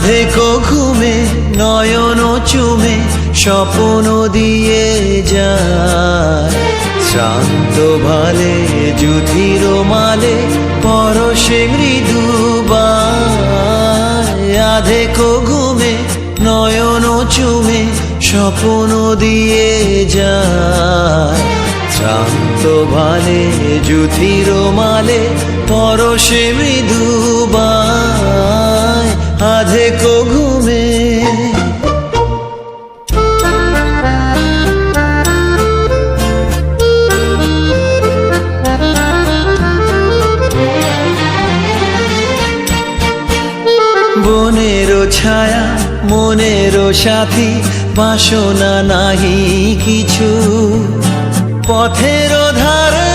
আধেকো ঘুমে নয়ন চুমে স্বপ্ন দিয়ে যায়, শ্রান্ত ভালে যুধির মালে পরশে মৃদুবায়। আধেকো ঘুমে নয়ন চুমে স্বপ্ন দিয়ে যায়, শ্রান্ত ভালে যুধির মালে পরশে মৃদুবায়। আধেকো ঘুমে বনেরও ছায়া মনেরও সাথী, বাসনা নাহি কিছু, পথের ধারে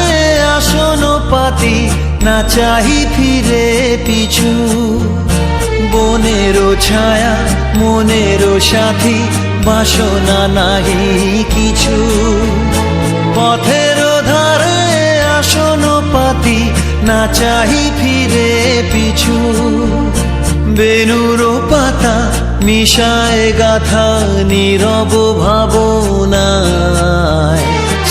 আসন পাতি না চাহি ফিরে পিছু। বনেরও ছায়া মনেরও সাথী, বাসনা নাহি কিছু, পথের ধারে আসন পাতি না চাহি ফিরে পিছু। বেনুর পাতা মিশায় গাথা নীরব ভাবনায়,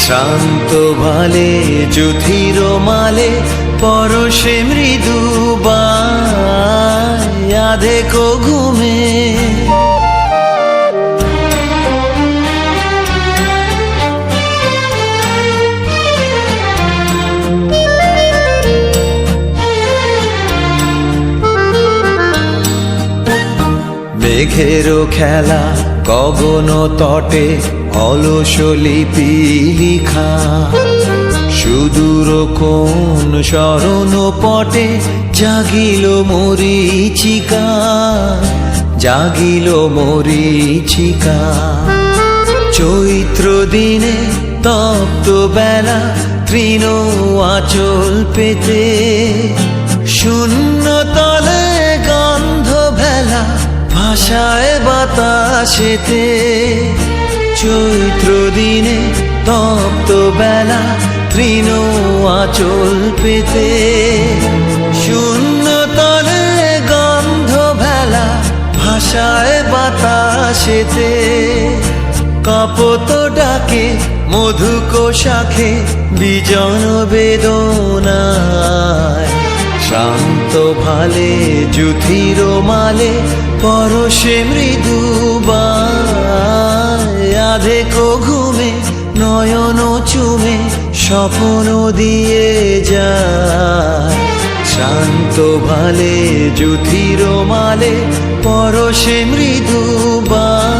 শান্ত ভালে যুধির মালে পরশে মৃদুবায়। আধেকো ঘুমে মেঘেরও খেলা গগন তটে অলস লিপি লিখা, সুদূর কোন শরণ পটে জাগিল মরীচিকা, জাগিল মরীচিকা। চৈত্র দিনে তপ্ত বেলা তৃণ আঁচল পেতে, শূন্য তলে গন্ধ ভেলা ভাষায় বাতাসেতে। চৈত্র দিনে তপ্ত বেলা তৃণ আঁচল পেতে, শূন্য তলে গন্ধ ভেলা ভাষায় বাতাসেতে। কাপত ডাকে মধুক শাখে বিজন বেদনায়, শান্ত ভালে যুধির মালে পরশে মৃদুবায়। আধেকো ঘুমে নয়ন চুমে স্বপ্ন দিয়ে যায়, শান্ত ভালে যুধির মালে পরশে মৃদুবায়।